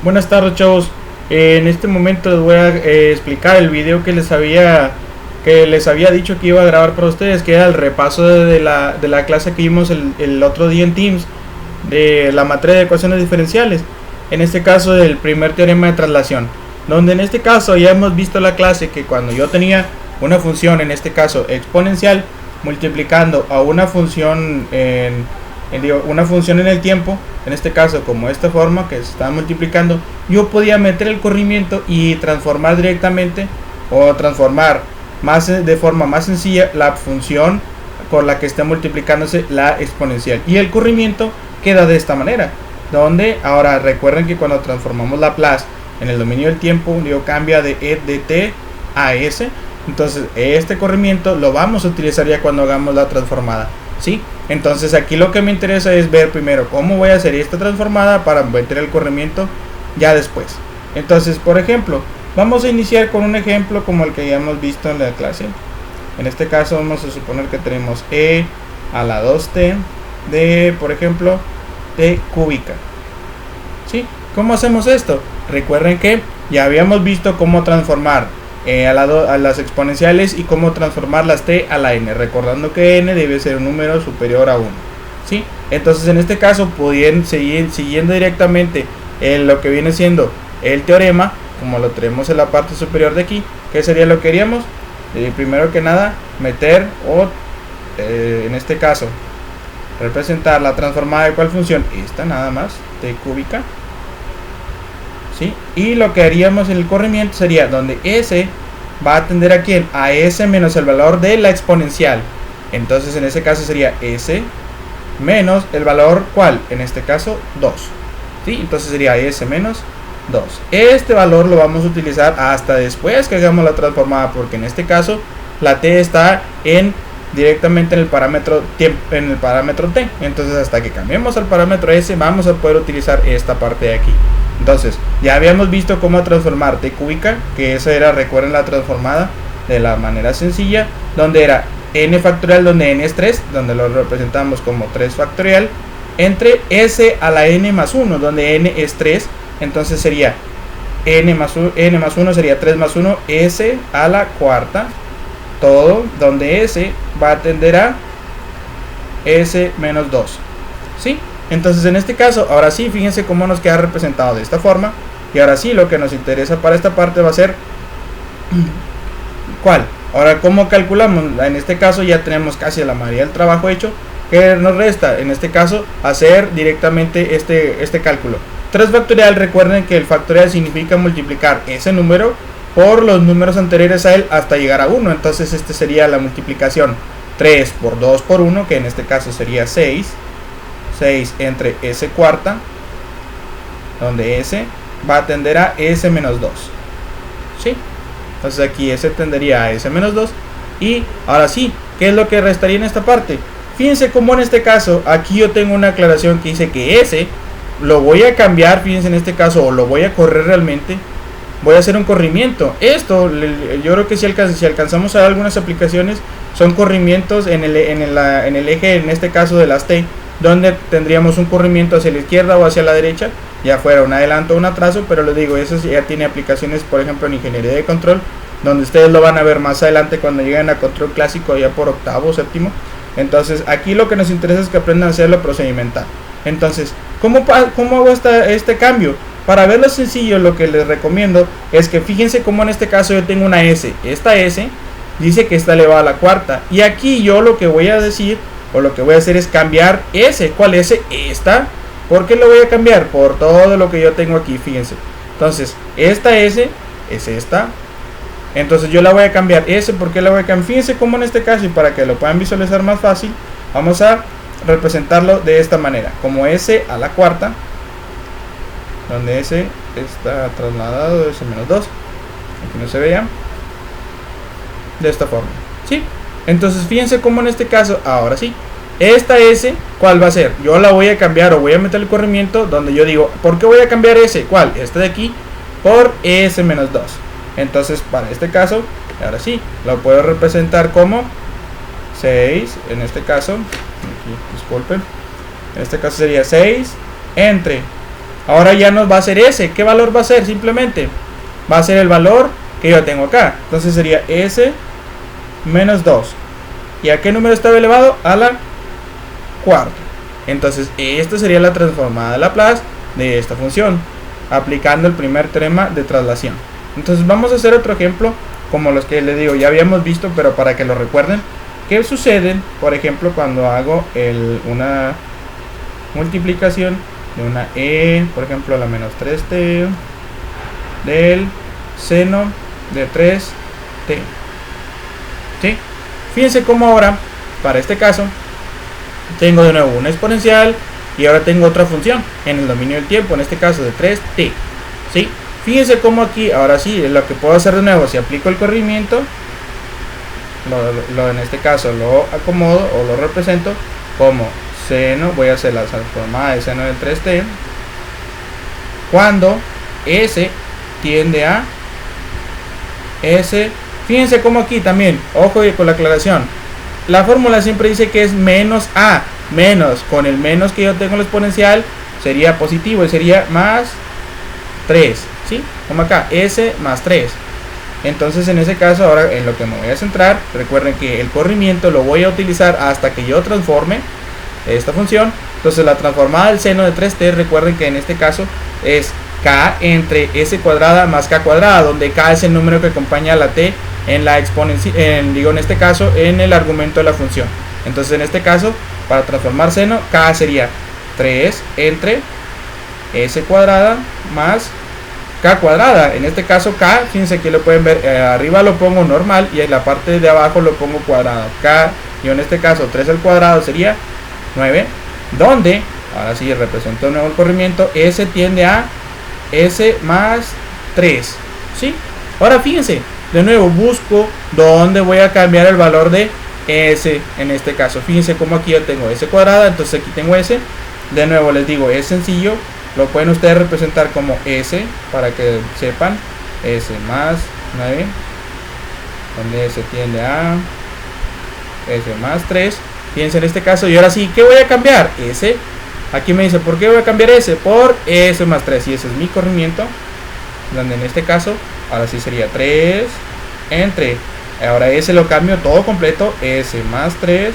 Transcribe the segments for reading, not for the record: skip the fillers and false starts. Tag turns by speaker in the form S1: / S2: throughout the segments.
S1: Buenas tardes, chavos. En este momento les voy a explicar el video que les había dicho que iba a grabar para ustedes, que era el repaso de la clase que vimos el otro día en Teams de la materia de ecuaciones diferenciales. En este caso, del primer teorema de traslación, donde en este caso ya hemos visto la clase que cuando yo tenía una función, en este caso exponencial, multiplicando a una función una función en el tiempo, en este caso como esta forma que se está multiplicando, yo podía meter el corrimiento y transformar directamente o transformar de forma más sencilla la función por la que está multiplicándose la exponencial, y el corrimiento queda de esta manera, donde ahora recuerden que cuando transformamos Laplace en el dominio del tiempo, cambia de e de t a s. Entonces este corrimiento lo vamos a utilizar ya cuando hagamos la transformada, ¿sí? Entonces aquí lo que me interesa es ver primero cómo voy a hacer esta transformada para meter el corrimiento ya después. Entonces, por ejemplo, vamos a iniciar con un ejemplo como el que ya hemos visto en la clase. En este caso vamos a suponer que tenemos e a la 2t de, por ejemplo, t cúbica, ¿sí? ¿Cómo hacemos esto? Recuerden que ya habíamos visto cómo transformar a las exponenciales y cómo transformar las t a la n, recordando que n debe ser un número superior a 1, ¿sí? Entonces en este caso pueden seguir siguiendo directamente lo que viene siendo el teorema, como lo tenemos en la parte superior de aquí. ¿Qué sería lo que haríamos? Primero que nada meter en este caso representar la transformada de cuál función, esta nada más, t cúbica, ¿sí? Y lo que haríamos en el corrimiento sería donde s va a tender a quién, a s menos el valor de la exponencial. Entonces en ese caso sería s menos el valor, ¿cuál? En este caso 2, ¿sí? Entonces sería s menos 2. Este valor lo vamos a utilizar hasta después que hagamos la transformada, porque en este caso la t está directamente en el parámetro t. Entonces hasta que cambiemos al parámetro s vamos a poder utilizar esta parte de aquí. Entonces ya habíamos visto cómo transformar t cúbica, que esa era, recuerden, la transformada de la manera sencilla, donde era n factorial, donde n es 3, donde lo representamos como 3 factorial, entre s a la n más 1, donde n es 3. Entonces sería n más 1 sería 3 más 1, s a la cuarta, todo, donde s va a tender a s menos 2, ¿sí? Entonces en este caso, ahora sí, fíjense cómo nos queda representado de esta forma. Y ahora sí, lo que nos interesa para esta parte va a ser ¿cuál? Ahora, ¿cómo calculamos? En este caso ya tenemos casi la mayoría del trabajo hecho. ¿Qué nos resta? En este caso, hacer directamente este cálculo. 3 factorial, recuerden que el factorial significa multiplicar ese número por los números anteriores a él hasta llegar a 1. Entonces este sería la multiplicación 3 por 2 por 1, que en este caso sería 6 entre s cuarta, donde s va a tender a s menos 2, ¿sí? Entonces aquí s tendería a s menos 2. Y ahora sí, ¿qué es lo que restaría en esta parte? Fíjense cómo en este caso aquí yo tengo una aclaración que dice que s lo voy a cambiar, fíjense en este caso, o lo voy a correr realmente, voy a hacer un corrimiento. Esto yo creo que si alcanzamos a ver algunas aplicaciones, son corrimientos en el eje, en este caso de las t, donde tendríamos un corrimiento hacia la izquierda o hacia la derecha, ya fuera un adelanto o un atraso. Pero les digo, eso ya tiene aplicaciones, por ejemplo, en ingeniería de control, donde ustedes lo van a ver más adelante cuando lleguen a control clásico, ya por octavo o séptimo. Entonces aquí lo que nos interesa es que aprendan a hacerlo procedimental. Entonces, ¿cómo hago este cambio? Para verlo sencillo, lo que les recomiendo es que fíjense cómo en este caso yo tengo una s. Esta s dice que está elevada a la cuarta, y aquí yo lo que voy a decir, o lo que voy a hacer, es cambiar s. ¿Cuál s? Esta. ¿Por qué lo voy a cambiar? Por todo lo que yo tengo aquí, fíjense. Entonces, esta s es esta. Entonces yo la voy a cambiar. S, ¿por qué la voy a cambiar? Fíjense cómo en este caso, y para que lo puedan visualizar más fácil, vamos a representarlo de esta manera, como s a la cuarta, donde s está trasladado de s menos 2. Aquí no se vea. De esta forma, ¿sí? Entonces fíjense cómo en este caso, ahora sí, esta s, ¿cuál va a ser? Yo la voy a cambiar, o voy a meter el corrimiento donde yo digo, ¿por qué voy a cambiar s? ¿Cuál? Esta de aquí, por s menos 2. Entonces para este caso, ahora sí, lo puedo representar como 6, en este caso, aquí, disculpen, en este caso sería 6 entre Ahora ya nos va a ser S. ¿Qué valor va a ser? Simplemente va a ser el valor que yo tengo acá. Entonces sería S menos 2. ¿Y a qué número estaba elevado? A la cuarta. Entonces esta sería la transformada de Laplace de esta función, aplicando el primer teorema de traslación. Entonces vamos a hacer otro ejemplo como los que les digo ya habíamos visto, pero para que lo recuerden. ¿Qué sucede, por ejemplo, cuando hago una multiplicación de una e, por ejemplo, a la menos 3t del seno de 3t? ¿Sí? Fíjense cómo ahora, para este caso, tengo de nuevo una exponencial y ahora tengo otra función en el dominio del tiempo, en este caso de 3t. ¿Sí? Fíjense cómo aquí, ahora sí, lo que puedo hacer de nuevo, si aplico el corrimiento, en este caso lo acomodo o lo represento como seno, voy a hacer la transformada de seno de 3t, cuando s tiende a s. Fíjense cómo aquí también, ojo con la aclaración, la fórmula siempre dice que es menos a, menos, con el menos que yo tengo en la exponencial sería positivo y sería más 3, ¿sí? Como acá, s más 3. Entonces en ese caso ahora en lo que me voy a centrar, recuerden que el corrimiento lo voy a utilizar hasta que yo transforme esta función. Entonces la transformada del seno de 3t, recuerden que en este caso es k entre s cuadrada más k cuadrada, donde k es el número que acompaña a la t en la exponencial, en este caso en el argumento de la función. Entonces en este caso, para transformar seno, k sería 3 entre s cuadrada más k cuadrada. En este caso k, fíjense que lo pueden ver, arriba lo pongo normal y en la parte de abajo lo pongo cuadrado. K, y en este caso 3 al cuadrado sería 9, donde, ahora sí represento de nuevo el corrimiento, s tiende a s más 3, ¿sí? Ahora fíjense, de nuevo busco dónde voy a cambiar el valor de s en este caso. Fíjense como aquí yo tengo s cuadrada, entonces aquí tengo s. De nuevo les digo, es sencillo, lo pueden ustedes representar como s para que sepan, s más 9, donde s tiende a s más 3. Fíjense en este caso, y ahora sí, ¿qué voy a cambiar? S. Aquí me dice, ¿por qué voy a cambiar s? Por s más 3, y ese es mi corrimiento, donde en este caso, ahora sí sería 3 entre, ahora s lo cambio todo completo, s más 3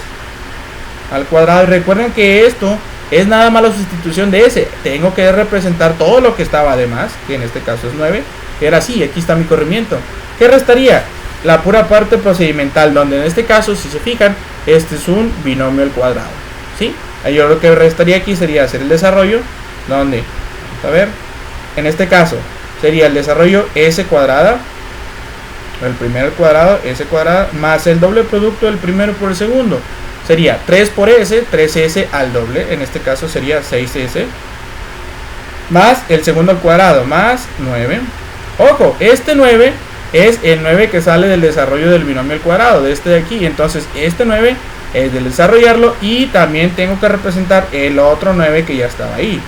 S1: al cuadrado. Y recuerden que esto es nada más la sustitución de s, tengo que representar todo lo que estaba además, que en este caso es 9, que era así, aquí está mi corrimiento. ¿Qué restaría? La pura parte procedimental, donde en este caso, si se fijan, este es un binomio al cuadrado, ¿sí? Yo lo que restaría aquí sería hacer el desarrollo, donde, vamos a ver, en este caso sería el desarrollo s cuadrada, el primero al cuadrado, s cuadrada, más el doble producto del primero por el segundo. Sería 3 por s, 3s al doble, en este caso sería 6s, más el segundo al cuadrado, más 9. Ojo, este 9 es el 9 que sale del desarrollo del binomio al cuadrado, de este de aquí. Entonces este 9 es del desarrollarlo y también tengo que representar el otro 9 que ya estaba ahí.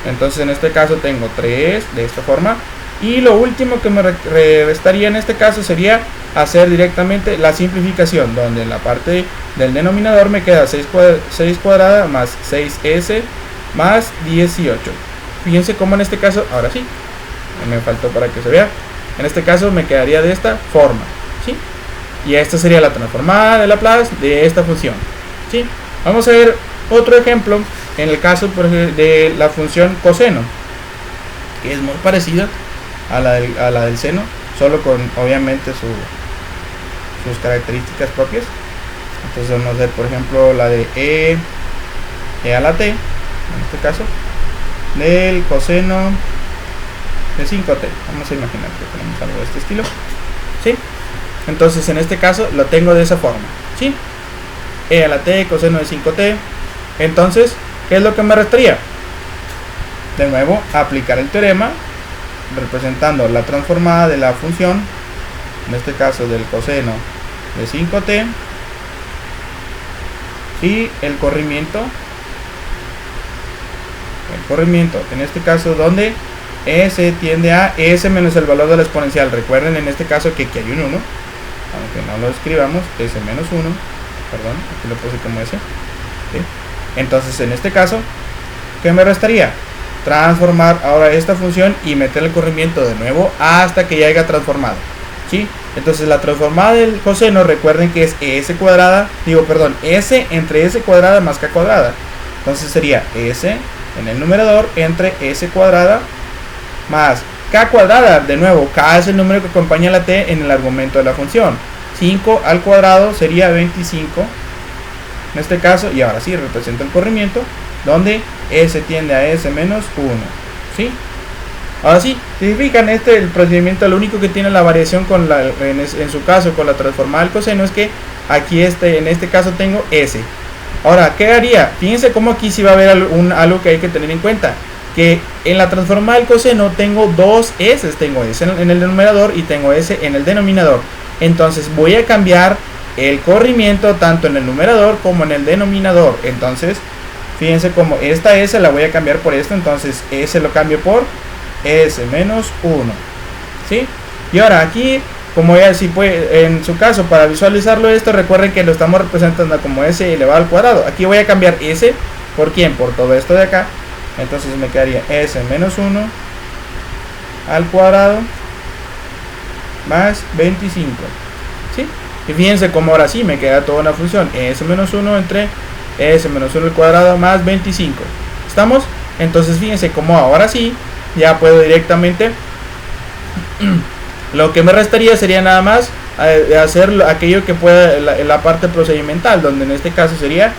S1: Entonces en este caso tengo 3 de esta forma. Y lo último que me restaría en este caso sería hacer directamente la simplificación, donde en la parte del denominador me queda 6 cuadrada más 6s más 18. Fíjense cómo en este caso, ahora sí, me faltó para que se vea, en este caso me quedaría de esta forma, ¿sí? Y esta sería la transformada de Laplace de esta función, ¿sí? Vamos a ver otro ejemplo en el caso de la función coseno, que es muy parecida a la del seno, solo con obviamente sus características propias. Entonces vamos a ver por ejemplo la de e a la t, en este caso del coseno de 5t. Vamos a imaginar que tenemos algo de este estilo, ¿sí? Entonces en este caso lo tengo de esa forma, ¿sí? E a la t, coseno de 5t. Entonces, ¿qué es lo que me restaría? De nuevo, aplicar el teorema representando la transformada de la función, en este caso del coseno de 5t, y el corrimiento en este caso donde s tiende a s menos el valor de la exponencial. Recuerden en este caso que aquí hay un 1, aunque no lo escribamos, s menos 1, perdón, aquí lo puse como s, ¿sí? Entonces en este caso, ¿qué me restaría? transformar ahora esta función y meter el corrimiento de nuevo hasta que ya haya transformado, ¿sí? Entonces la transformada del coseno, recuerden que es s cuadrada, s entre s cuadrada más k cuadrada. Entonces sería s en el numerador entre s cuadrada más k cuadrada. De nuevo, k es el número que acompaña a la t en el argumento de la función. 5 al cuadrado sería 25 en este caso, y ahora sí representa el corrimiento donde s tiende a s menos 1, ¿sí? Ahora sí, si se fijan, el procedimiento, lo único que tiene la variación con en su caso con la transformada del coseno es que aquí en este caso tengo s. Ahora, ¿qué haría? Fíjense cómo aquí sí va a haber algo que hay que tener en cuenta, que en la transformada del coseno tengo dos s, tengo s en el numerador y tengo s en el denominador. Entonces voy a cambiar el corrimiento tanto en el numerador como en el denominador. Entonces fíjense como esta s la voy a cambiar por esta, entonces s lo cambio por s menos 1, ¿sí? Y ahora aquí, como ya si puede, en su caso para visualizarlo esto, recuerden que lo estamos representando como s elevado al cuadrado. Aquí voy a cambiar s por quién, por todo esto de acá. Entonces me quedaría s menos 1 al cuadrado más 25, ¿sí? Y fíjense como ahora sí me queda toda una función s menos 1 entre s menos 1 al cuadrado más 25. ¿Estamos? Entonces fíjense como ahora sí ya puedo directamente lo que me restaría sería nada más hacer aquello que pueda la parte procedimental, donde en este caso sería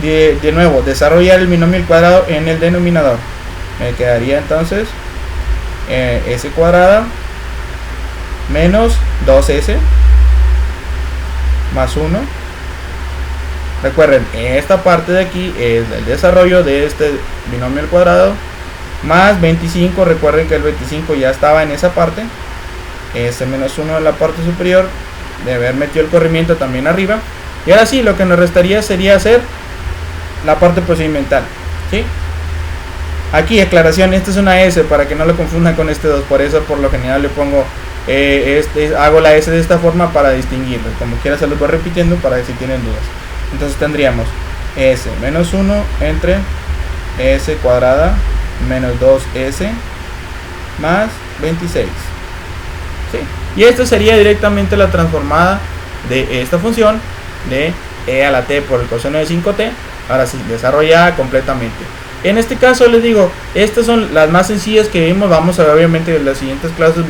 S1: de nuevo desarrollar el binomio al cuadrado en el denominador. Me quedaría entonces s cuadrada menos 2s más 1. Recuerden, esta parte de aquí es el desarrollo de este binomio al cuadrado más 25. Recuerden que el 25 ya estaba en esa parte, s menos 1 en la parte superior, de haber metido el corrimiento también arriba. Y ahora sí, lo que nos restaría sería hacer la parte procedimental, ¿sí? Aquí aclaración, esta es una s para que no lo confundan con este 2, por eso por lo general le pongo hago la s de esta forma para distinguirlo. Como quiera se los voy repitiendo para que si tienen dudas. Entonces tendríamos s menos 1 entre s cuadrada menos 2s más 26, ¿sí? Y esto sería directamente la transformada de esta función de e a la t por el coseno de 5t. Ahora sí, desarrollada completamente. En este caso les digo, estas son las más sencillas que vimos. Vamos a ver, obviamente en las siguientes clases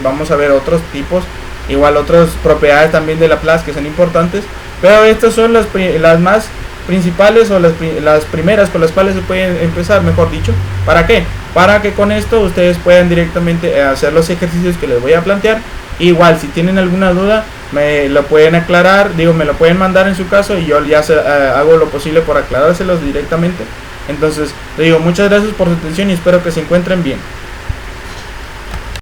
S1: vamos a ver otros tipos, igual otras propiedades también de Laplace que son importantes, pero estas son las más principales o las primeras con las cuales se pueden empezar, mejor dicho. ¿Para qué? Para que con esto ustedes puedan directamente hacer los ejercicios que les voy a plantear. Igual si tienen alguna duda me lo pueden aclarar, me lo pueden mandar en su caso y yo ya hago lo posible por aclarárselos directamente. Entonces, les digo muchas gracias por su atención y espero que se encuentren bien.